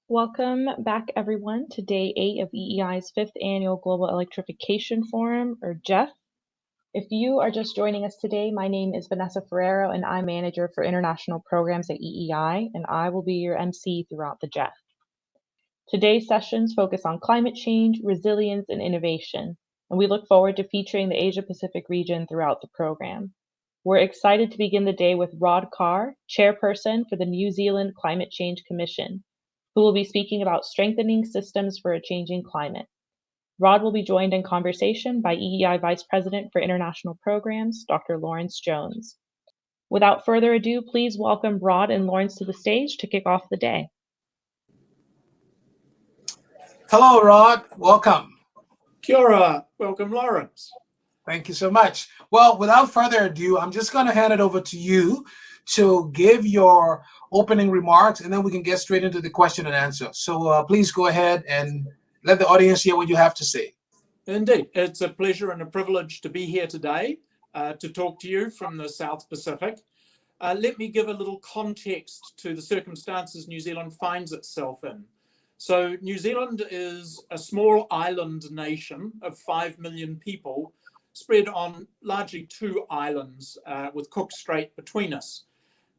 Welcome back, everyone, to Day 8 of EEI's 5th Annual Global Electrification Forum, or GEF. If you are just joining us today, my name is Vanessa Ferrero, and I'm Manager for International Programs at EEI, and I will be your MC throughout the GEF. Today's sessions focus on climate change, resilience, and innovation, and we look forward to featuring the Asia-Pacific region throughout the program. We're excited to begin the day with Rod Carr, Chairperson for the New Zealand Climate Change Commission, who will be speaking about strengthening systems for a changing climate. Rod will be joined in conversation by EEI Vice President for International Programs, Dr. Lawrence Jones. Without further ado, please welcome Rod and Lawrence to the stage to kick off the day. Hello, Rod. Welcome. Kia ora. Welcome, Lawrence. Thank you so much. Well, without further ado, I'm just going to hand it over to you to give your opening remarks, and then we can get straight into the question and answer. So please go ahead and let the audience hear what you have to say. Indeed. It's a pleasure and a privilege to be here today to talk to you from the South Pacific. Let me give a little context to the circumstances New Zealand finds itself in. So New Zealand is a small island nation of 5 million people spread on largely 2 islands with Cook Strait between us.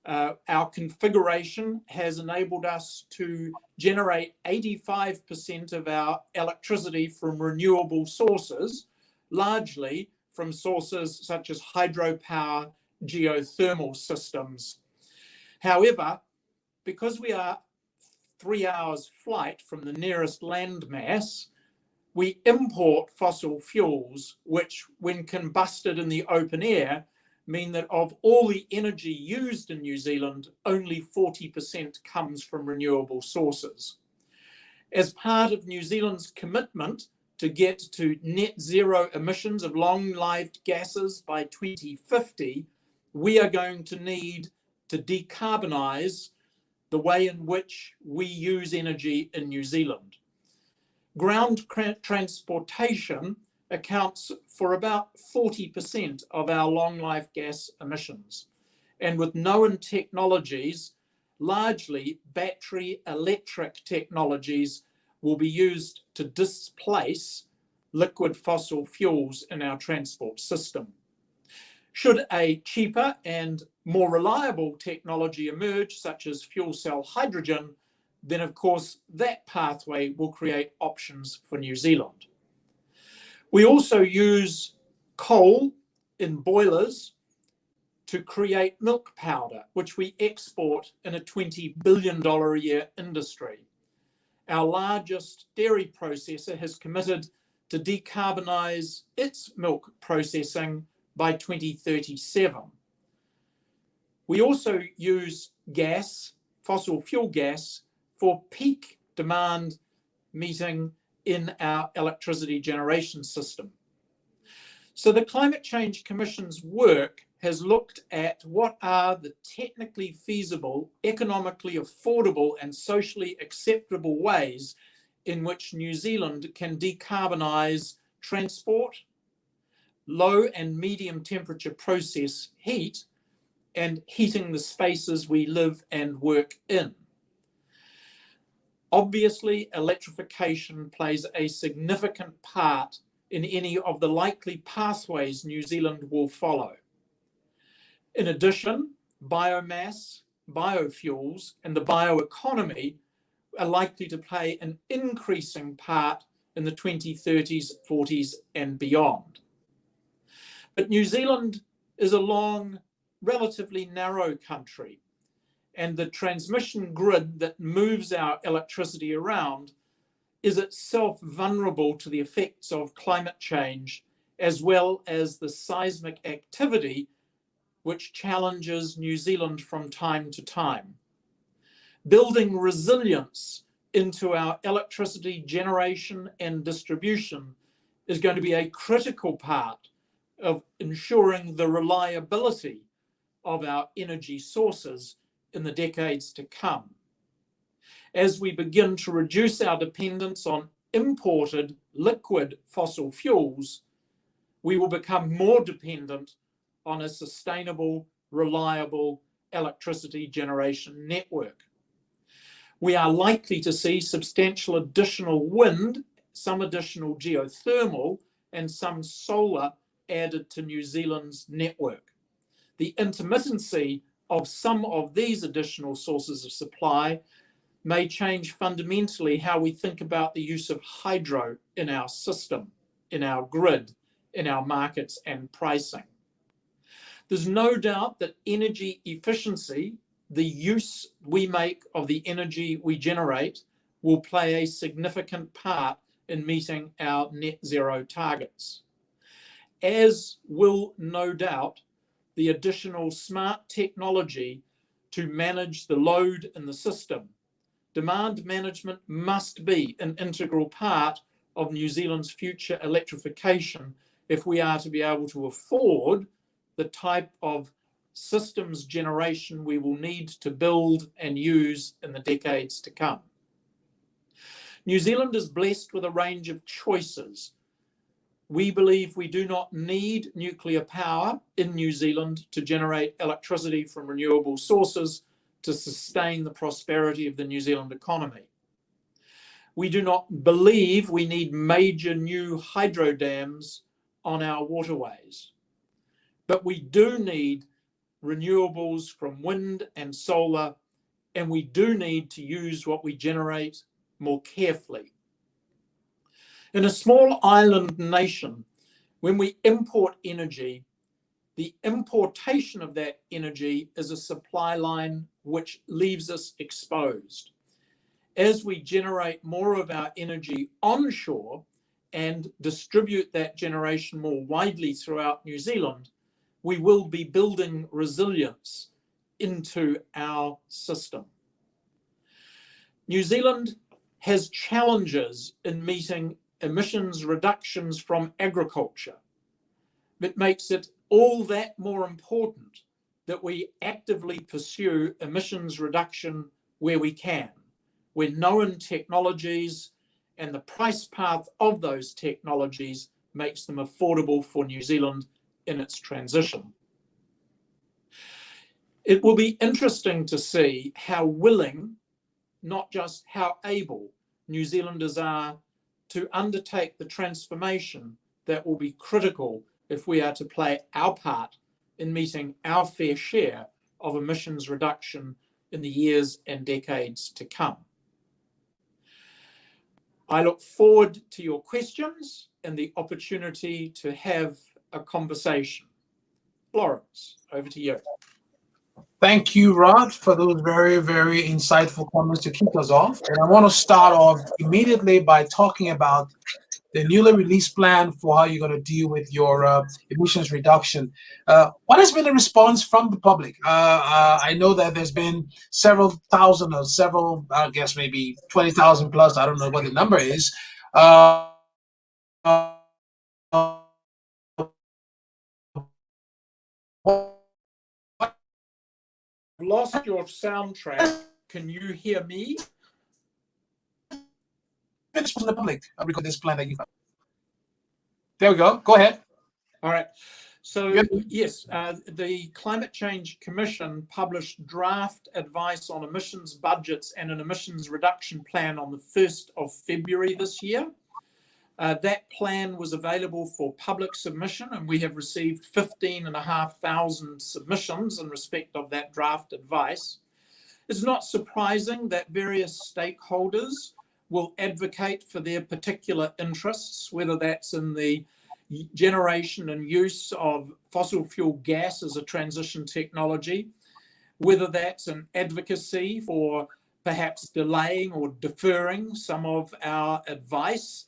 Our configuration has enabled us to generate 85% of our electricity from renewable sources, largely from sources such as hydropower, geothermal systems. However, because we are 3 hours flight from the nearest landmass, we import fossil fuels, which, when combusted in the open air, mean that of all the energy used in New Zealand, only 40% comes from renewable sources. As part of New Zealand's commitment to get to net zero emissions of long-lived gases by 2050, we are going to need to decarbonize the way in which we use energy in New Zealand. Ground transportation accounts for about 40% of our long-life gas emissions. And with known technologies, largely battery electric technologies will be used to displace liquid fossil fuels in our transport system. Should a cheaper and more reliable technology emerge, such as fuel cell hydrogen, then of course that pathway will create options for New Zealand. We also use coal in boilers to create milk powder, which we export in a $20 billion a year industry. Our largest dairy processor has committed to decarbonize its milk processing by 2037. We also use gas, fossil fuel gas, for peak demand meeting in our electricity generation system. So the Climate Change Commission's work has looked at what are the technically feasible, economically affordable, and socially acceptable ways in which New Zealand can decarbonize transport, low and medium temperature process heat, and heating the spaces we live and work in. Obviously, electrification plays a significant part in any of the likely pathways New Zealand will follow. In addition, biomass, biofuels, and the bioeconomy are likely to play an increasing part in the 2030s, 40s, and beyond. But New Zealand is a long, relatively narrow country, and the transmission grid that moves our electricity around is itself vulnerable to the effects of climate change, as well as the seismic activity which challenges New Zealand from time to time. Building resilience into our electricity generation and distribution is going to be a critical part of ensuring the reliability of our energy sources in the decades to come. As we begin to reduce our dependence on imported liquid fossil fuels, we will become more dependent on a sustainable, reliable electricity generation network. We are likely to see substantial additional wind, some additional geothermal, and some solar added to New Zealand's network. The intermittency of some of these additional sources of supply may change fundamentally how we think about the use of hydro in our system, in our grid, in our markets and pricing. There's no doubt that energy efficiency, the use we make of the energy we generate, will play a significant part in meeting our net zero targets, as will no doubt the additional smart technology to manage the load in the system. Demand management must be an integral part of New Zealand's future electrification if we are to be able to afford the type of systems generation we will need to build and use in the decades to come. New Zealand is blessed with a range of choices. We believe we do not need nuclear power in New Zealand to generate electricity from renewable sources to sustain the prosperity of the New Zealand economy. We do not believe we need major new hydro dams on our waterways, but we do need renewables from wind and solar, and we do need to use what we generate more carefully. In a small island nation, when we import energy, the importation of that energy is a supply line which leaves us exposed. As we generate more of our energy onshore and distribute that generation more widely throughout New Zealand, we will be building resilience into our system. New Zealand has challenges in meeting emissions reductions from agriculture. It makes it all that more important that we actively pursue emissions reduction where we can, where known technologies and the price path of those technologies makes them affordable for New Zealand in its transition. It will be interesting to see how willing, not just how able, New Zealanders are to undertake the transformation that will be critical if we are to play our part in meeting our fair share of emissions reduction in the years and decades to come. I look forward to your questions and the opportunity to have a conversation. Lawrence, over to you. Thank you, Rod, for those very, very insightful comments to kick us off. And I want to start off immediately by talking about the newly released plan for how you're going to deal with your emissions reduction. What has been the response from the public? I know that there's been several thousand or several, I guess maybe 20,000 plus, I don't know what the number is. I've lost your soundtrack. Can you hear me? Finish from the public. I'll record this plan that you found. There we go. Go ahead. All right. So, yes, the Climate Change Commission published draft advice on emissions budgets and an emissions reduction plan on the 1st of February this year. That plan was available for public submission, and we have received 15,500 submissions in respect of that draft advice. It's not surprising that various stakeholders will advocate for their particular interests, whether that's in the generation and use of fossil fuel gas as a transition technology, whether that's an advocacy for perhaps delaying or deferring some of our advice,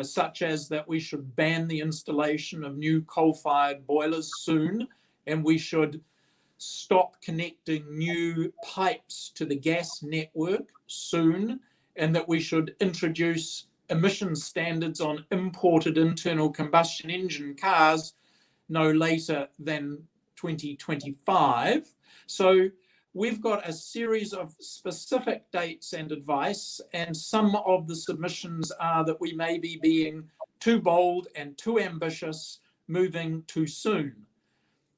such as that we should ban the installation of new coal-fired boilers soon, and we should stop connecting new pipes to the gas network soon, and that we should introduce emissions standards on imported internal combustion engine cars no later than 2025. So we've got a series of specific dates and advice, and some of the submissions are that we may be being too bold and too ambitious, moving too soon.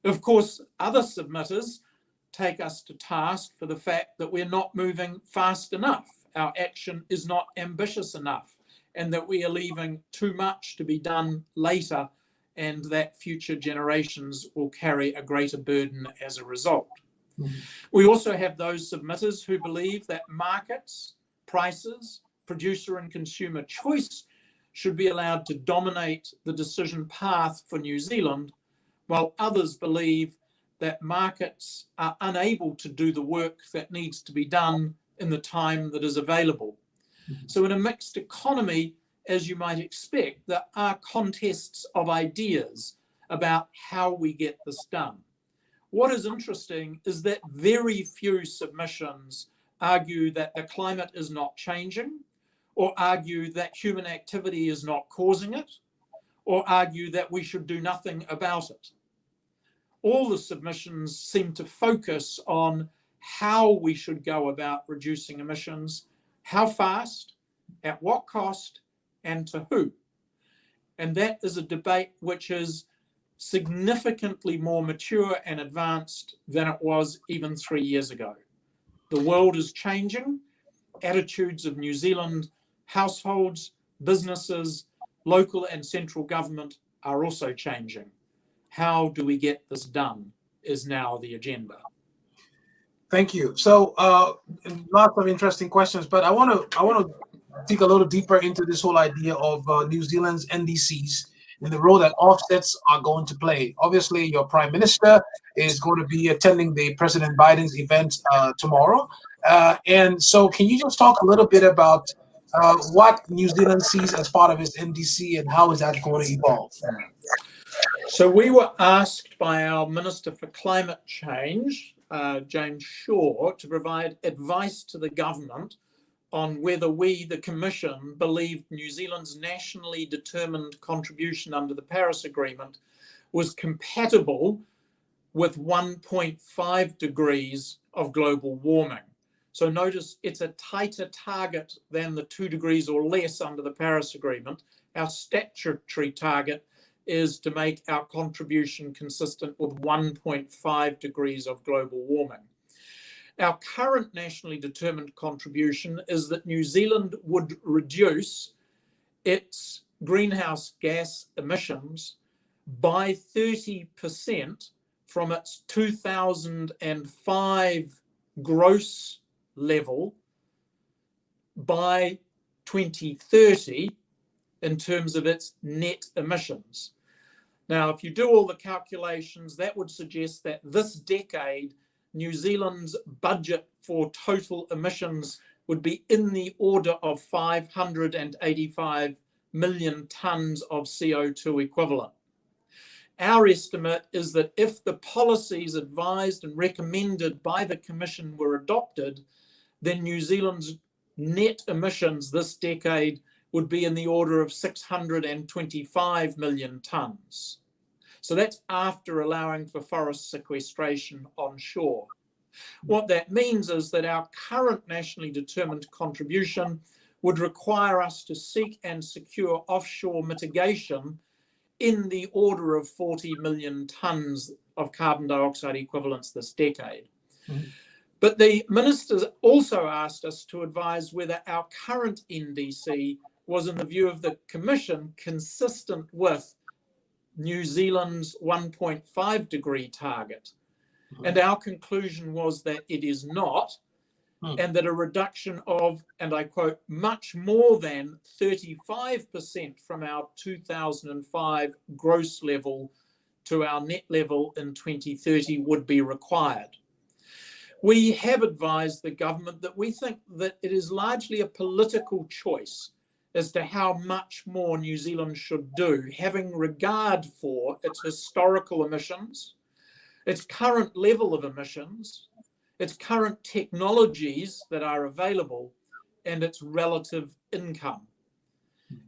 Of course, other submitters take us to task for the fact that we're not moving fast enough. Our action is not ambitious enough, and that we are leaving too much to be done later, and that future generations will carry a greater burden as a result. Mm-hmm. We also have those submitters who believe that markets, prices, producer and consumer choice should be allowed to dominate the decision path for New Zealand, while others believe that markets are unable to do the work that needs to be done in the time that is available. Mm-hmm. So in a mixed economy, as you might expect, there are contests of ideas about how we get this done. What is interesting is that very few submissions argue that the climate is not changing, or argue that human activity is not causing it, or argue that we should do nothing about it. All the submissions seem to focus on how we should go about reducing emissions, how fast, at what cost, and to who. And that is a debate which is significantly more mature and advanced than it was even 3 years ago. The world is changing. Attitudes of New Zealand households, businesses, local and central government are also changing. How do we get this done is now the agenda. Thank you. So lots of interesting questions, but I want to dig a little deeper into this whole idea of New Zealand's NDCs and the role that offsets are going to play. Obviously, your Prime Minister is going to be attending the President Biden's event tomorrow. And so can you just talk a little bit about what New Zealand sees as part of its NDC and how is that going to evolve? So we were asked by our Minister for Climate Change, James Shaw, to provide advice to the government on whether we, the Commission, believed New Zealand's nationally determined contribution under the Paris Agreement was compatible with 1.5 degrees of global warming. So notice it's a tighter target than the 2 degrees or less under the Paris Agreement. Our statutory target is to make our contribution consistent with 1.5 degrees of global warming. Our current nationally determined contribution is that New Zealand would reduce its greenhouse gas emissions by 30% from its 2005 gross level by 2030 in terms of its net emissions. Now, if you do all the calculations, that would suggest that this decade, New Zealand's budget for total emissions would be in the order of 585 million tonnes of CO2 equivalent. Our estimate is that if the policies advised and recommended by the Commission were adopted, then New Zealand's net emissions this decade would be in the order of 625 million tonnes. So that's after allowing for forest sequestration onshore. What that means is that our current nationally determined contribution would require us to seek and secure offshore mitigation in the order of 40 million tonnes of carbon dioxide equivalents this decade. Mm-hmm. But the ministers also asked us to advise whether our current NDC was, in the view of the Commission, consistent with New Zealand's 1.5 degree target. Mm-hmm. And our conclusion was that it is not, and that a reduction of, and I quote, much more than 35% from our 2005 gross level to our net level in 2030 would be required. We have advised the government that we think that it is largely a political choice as to how much more New Zealand should do, having regard for its historical emissions, its current level of emissions, its current technologies that are available, and its relative income.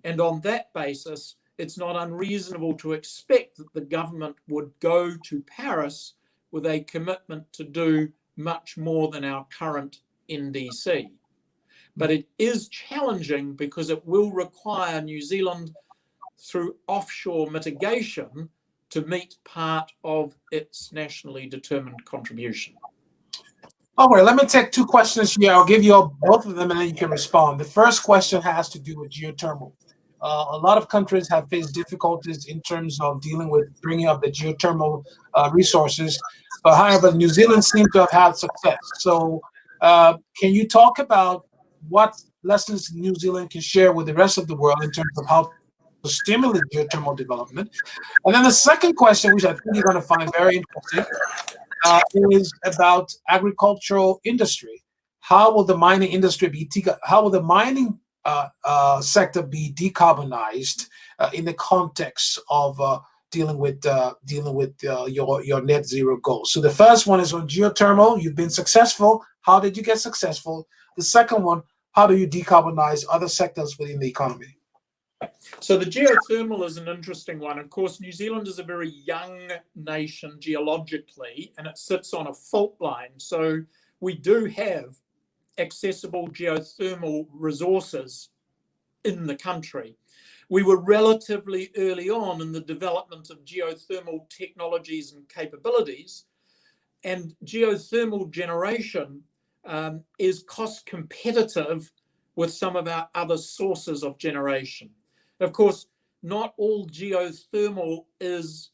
And on that basis, it's not unreasonable to expect that the government would go to Paris with a commitment to do much more than our current NDC. But it is challenging because it will require New Zealand, through offshore mitigation, to meet part of its nationally determined contribution. All right, let me take two questions here. I'll give you all, both of them, and then you can respond. The first question has to do with geothermal. A lot of countries have faced difficulties in terms of dealing with bringing up the geothermal resources. However, New Zealand seems to have had success. So, can you talk about what lessons New Zealand can share with the rest of the world in terms of how to stimulate geothermal development? And then the second question, which I think you're going to find very interesting, is about agricultural industry. How will the mining industry be? How will the mining sector be decarbonized in the context of dealing with your net zero goals? So the first one is on geothermal. You've been successful. How did you get successful? The second one, how do you decarbonize other sectors within the economy? So the geothermal is an interesting one. Of course, New Zealand is a very young nation geologically, and it sits on a fault line. So we do have accessible geothermal resources in the country. We were relatively early on in the development of geothermal technologies and capabilities, and geothermal generation is cost competitive with some of our other sources of generation. Of course, not all geothermal is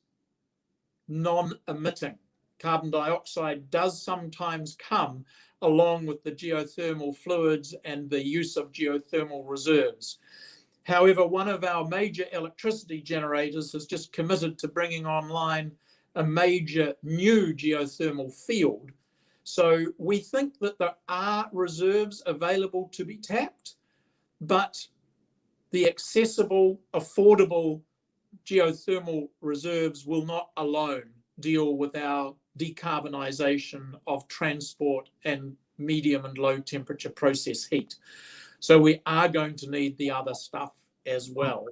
non-emitting. Carbon dioxide does sometimes come along with the geothermal fluids and the use of geothermal reserves. However, one of our major electricity generators has just committed to bringing online a major new geothermal field. So we think that there are reserves available to be tapped, but the accessible, affordable geothermal reserves will not alone deal with our decarbonisation of transport and medium and low temperature process heat. So we are going to need the other stuff as well.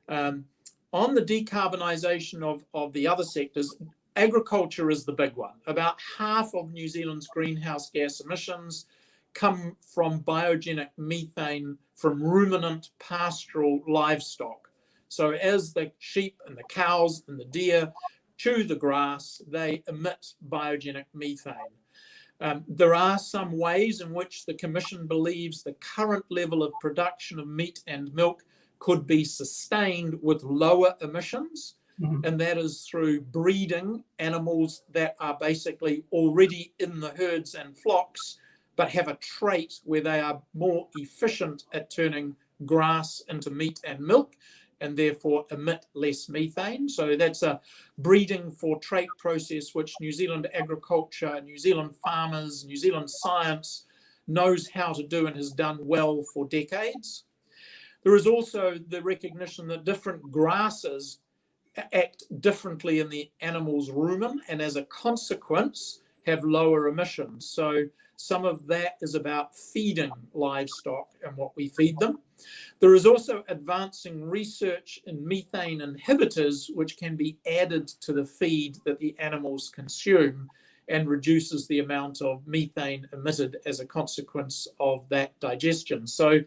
On the decarbonisation of the other sectors, agriculture is the big one. About half of New Zealand's greenhouse gas emissions come from biogenic methane from ruminant pastoral livestock. So as the sheep and the cows and the deer chew the grass, they emit biogenic methane. There are some ways in which the Commission believes the current level of production of meat and milk could be sustained with lower emissions, and that is through breeding animals that are basically already in the herds and flocks, but have a trait where they are more efficient at turning grass into meat and milk, and therefore emit less methane. So that's a breeding for trait process which New Zealand agriculture, New Zealand farmers, New Zealand science knows how to do and has done well for decades. There is also the recognition that different grasses act differently in the animal's rumen, and as a consequence have lower emissions. So some of that is about feeding livestock and what we feed them. There is also advancing research in methane inhibitors, which can be added to the feed that the animals consume and reduces the amount of methane emitted as a consequence of that digestion. So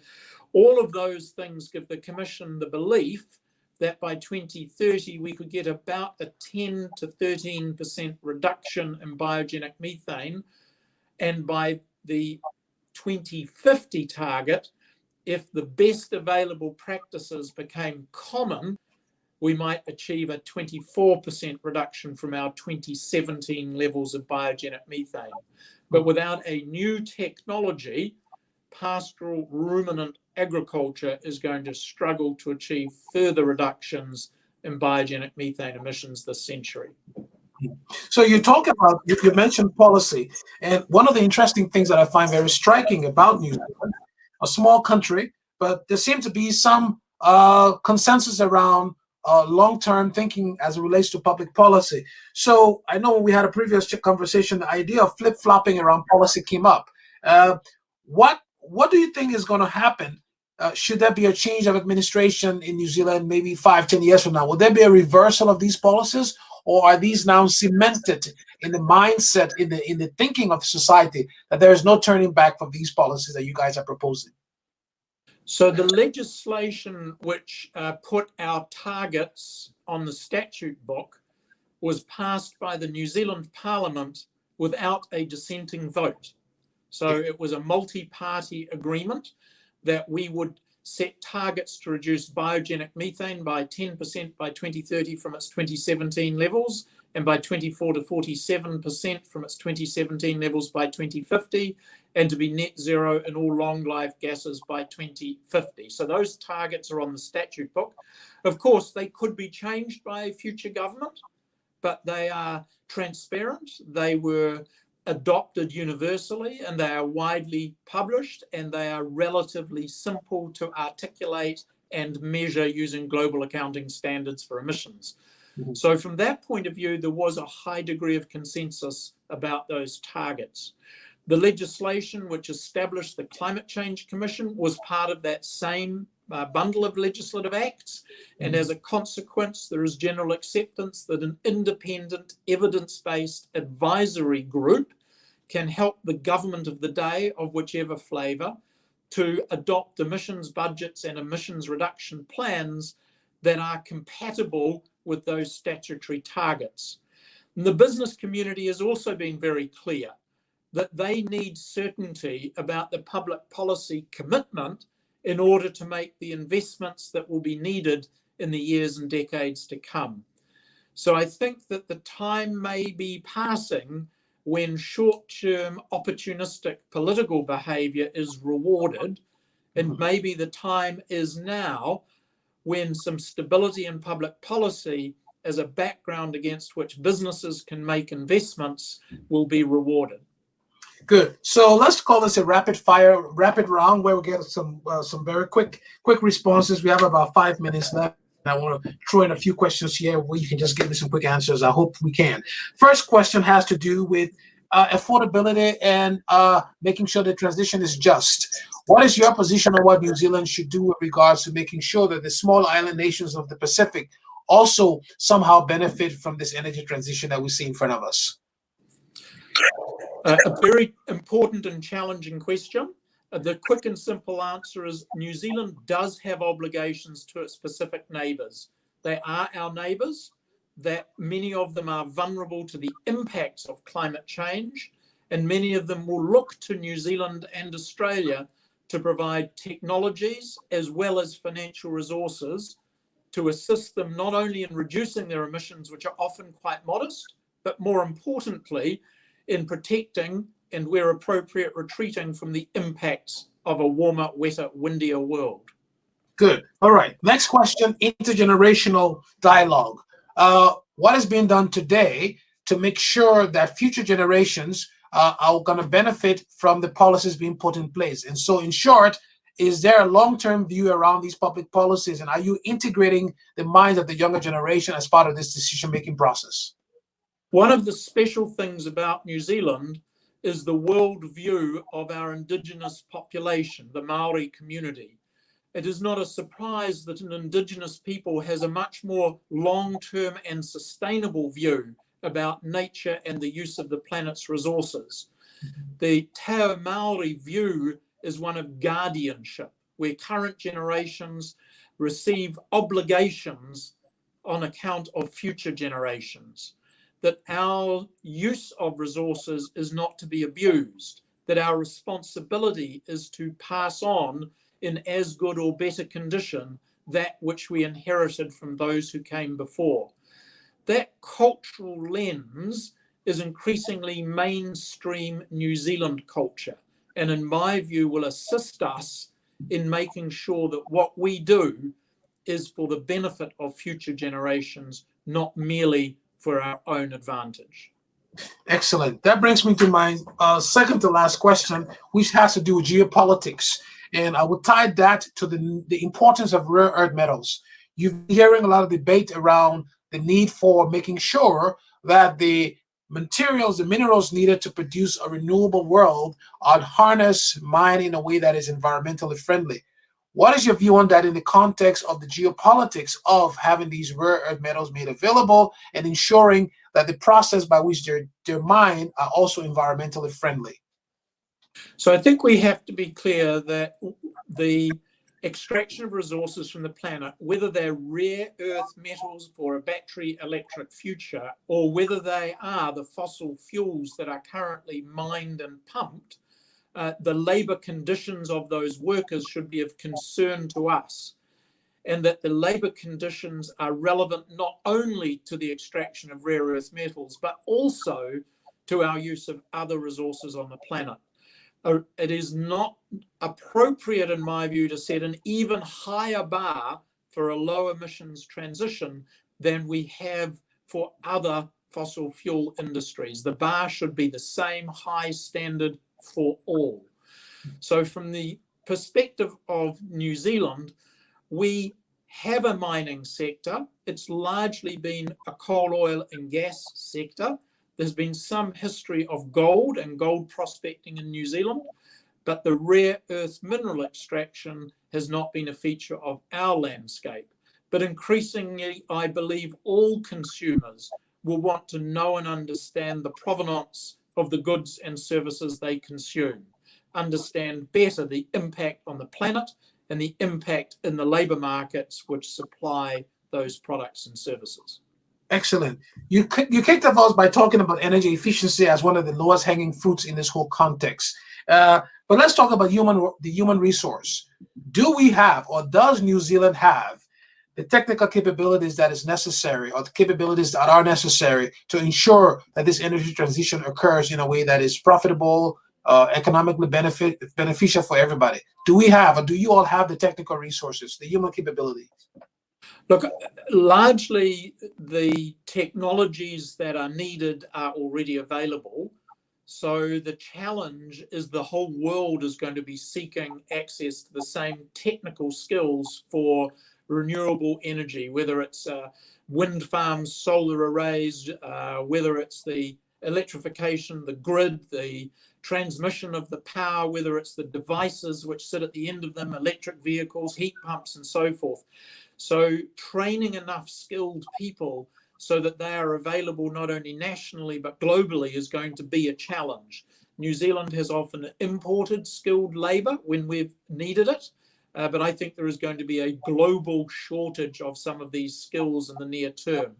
all of those things give the Commission the belief that by 2030 we could get about a 10 to 13% reduction in biogenic methane, and by the 2050 target, if the best available practices became common, we might achieve a 24% reduction from our 2017 levels of biogenic methane. But without a new technology, pastoral ruminant agriculture is going to struggle to achieve further reductions in biogenic methane emissions this century. So you talk about, you mentioned policy, and one of the interesting things that I find very striking about New Zealand, a small country, but there seems to be some consensus around long-term thinking as it relates to public policy. So I know when we had a previous conversation, the idea of flip-flopping around policy came up. What do you think is going to happen? Should there be a change of administration in New Zealand maybe 5-10 years from now? Will there be a reversal of these policies? Or are these now cemented in the mindset, in the thinking of society, that there is no turning back from these policies that you guys are proposing? So the legislation which put our targets on the statute book was passed by the New Zealand Parliament without a dissenting vote. So it was a multi-party agreement that we would set targets to reduce biogenic methane by 10% by 2030 from its 2017 levels, and by 24 to 47% from its 2017 levels by 2050, and to be net zero in all long-life gases by 2050. So those targets are on the statute book. Of course, they could be changed by a future government, but they are transparent. They were adopted universally, and they are widely published, and they are relatively simple to articulate and measure using global accounting standards for emissions. Mm-hmm. So from that point of view, there was a high degree of consensus about those targets. The legislation which established the Climate Change Commission was part of that same bundle of legislative acts, and as a consequence, there is general acceptance that an independent, evidence-based advisory group can help the government of the day, of whichever flavour, to adopt emissions budgets and emissions reduction plans that are compatible with those statutory targets. And the business community has also been very clear that they need certainty about the public policy commitment in order to make the investments that will be needed in the years and decades to come. So I think that the time may be passing when short-term opportunistic political behaviour is rewarded, and maybe the time is now when some stability in public policy as a background against which businesses can make investments will be rewarded. Good. So let's call this a rapid round where we get some very quick responses. We have about 5 minutes left. I want to throw in a few questions here where you can just give me some quick answers. I hope we can. First question has to do with affordability and making sure the transition is just. What is your position on what New Zealand should do with regards to making sure that the small island nations of the Pacific also somehow benefit from this energy transition that we see in front of us? A very important and challenging question. The quick and simple answer is New Zealand does have obligations to its Pacific neighbours. They are our neighbours, that many of them are vulnerable to the impacts of climate change, and many of them will look to New Zealand and Australia to provide technologies as well as financial resources to assist them not only in reducing their emissions, which are often quite modest, but more importantly, in protecting and, where appropriate, retreating from the impacts of a warmer, wetter, windier world. Good. All right. Next question, intergenerational dialogue. What is being done today to make sure that future generations are going to benefit from the policies being put in place? And so, in short, is there a long-term view around these public policies, and are you integrating the minds of the younger generation as part of this decision-making process? One of the special things about New Zealand is the world view of our Indigenous population, the Maori community. It is not a surprise that an Indigenous people has a much more long-term and sustainable view about nature and the use of the planet's resources. The Te Ao Maori view is one of guardianship, where current generations receive obligations on account of future generations, that our use of resources is not to be abused, that our responsibility is to pass on in as good or better condition that which we inherited from those who came before. That cultural lens is increasingly mainstream New Zealand culture, and in my view will assist us in making sure that what we do is for the benefit of future generations, not merely for our own advantage. Excellent. That brings me to my second to last question, which has to do with geopolitics. And I would tie that to the importance of rare earth metals. You've been hearing a lot of debate around the need for making sure that the materials, the minerals needed to produce a renewable world are harnessed, mined in a way that is environmentally friendly. What is your view on that in the context of the geopolitics of having these rare earth metals made available and ensuring that the process by which they're mined are also environmentally friendly? So I think we have to be clear that the extraction of resources from the planet, whether they're rare earth metals for a battery electric future, or whether they are the fossil fuels that are currently mined and pumped, the labour conditions of those workers should be of concern to us, and that the labour conditions are relevant not only to the extraction of rare earth metals, but also to our use of other resources on the planet. It is not appropriate, in my view, to set an even higher bar for a low emissions transition than we have for other fossil fuel industries. The bar should be the same high standard for all. So from the perspective of New Zealand, we have a mining sector. It's largely been a coal, oil and gas sector. There's been some history of gold and gold prospecting in New Zealand, but the rare earth mineral extraction has not been a feature of our landscape. But increasingly, I believe all consumers will want to know and understand the provenance of the goods and services they consume, understand better the impact on the planet and the impact in the labour markets which supply those products and services. Excellent. You kicked off us by talking about energy efficiency as one of the lowest hanging fruits in this whole context. But let's talk about the human resource. Do we have, or does New Zealand have, the technical capabilities that is necessary, or the capabilities that are necessary to ensure that this energy transition occurs in a way that is profitable, economically beneficial for everybody? Do we have, or do you all have the technical resources, the human capabilities? Look, largely the technologies that are needed are already available. So the challenge is the whole world is going to be seeking access to the same technical skills for renewable energy, whether it's wind farms, solar arrays, whether it's the electrification, the grid, the transmission of the power, whether it's the devices which sit at the end of them, electric vehicles, heat pumps and so forth. So training enough skilled people so that they are available not only nationally but globally is going to be a challenge. New Zealand has often imported skilled labour when we've needed it, but I think there is going to be a global shortage of some of these skills in the near term.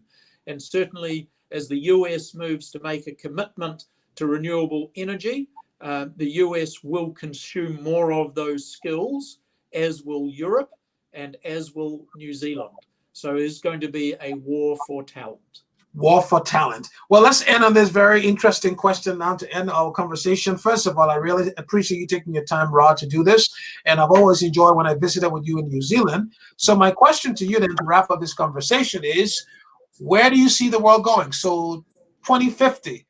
And certainly as the US moves to make a commitment to renewable energy, the US will consume more of those skills, as will Europe, and as will New Zealand. So it's going to be a war for talent. War for talent. Well, let's end on this very interesting question now to end our conversation. First of all, I really appreciate you taking your time, Rod, to do this. And I've always enjoyed when I visited with you in New Zealand. So my question to you then to wrap up this conversation is, where do you see the world going? So 2050,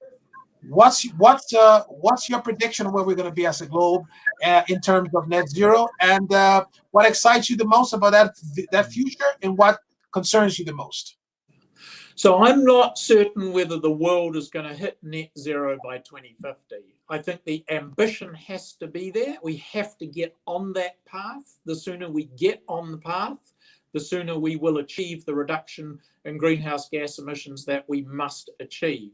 what's your prediction of where we're going to be as a globe in terms of net zero, and what excites you the most about that future, and what concerns you the most? So I'm not certain whether the world is going to hit net zero by 2050. I think the ambition has to be there. We have to get on that path. The sooner we get on the path, the sooner we will achieve the reduction in greenhouse gas emissions that we must achieve.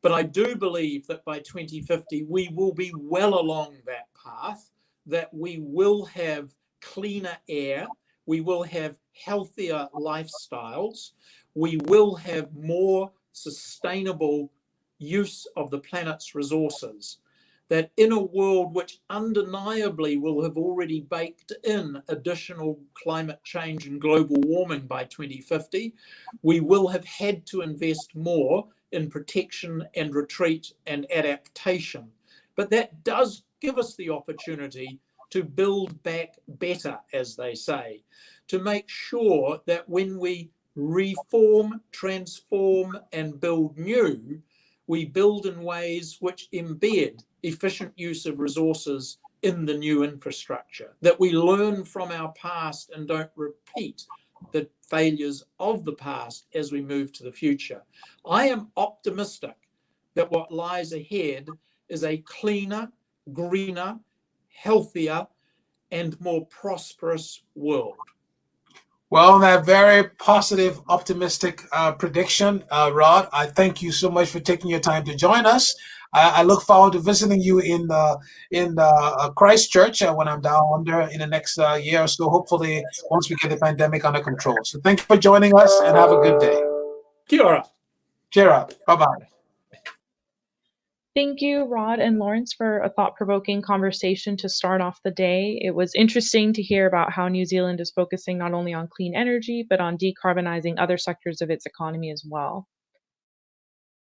But I do believe that by 2050, we will be well along that path, that we will have cleaner air, we will have healthier lifestyles, we will have more sustainable use of the planet's resources. That in a world which undeniably will have already baked in additional climate change and global warming by 2050, we will have had to invest more in protection and retreat and adaptation. But that does give us the opportunity to build back better, as they say, to make sure that when we reform, transform and build new, we build in ways which embed efficient use of resources in the new infrastructure, that we learn from our past and don't repeat the failures of the past as we move to the future. I am optimistic that what lies ahead is a cleaner, greener, healthier, and more prosperous world. Well, on that very positive, optimistic prediction, Rod, I thank you so much for taking your time to join us. I look forward to visiting you in Christchurch when I'm down under in the next year or so, hopefully once we get the pandemic under control. So thank you for joining us, and have a good day. Kia ora. Cheer up. Bye-bye. Thank you, Rod and Lawrence, for a thought-provoking conversation to start off the day. It was interesting to hear about how New Zealand is focusing not only on clean energy, but on decarbonizing other sectors of its economy as well.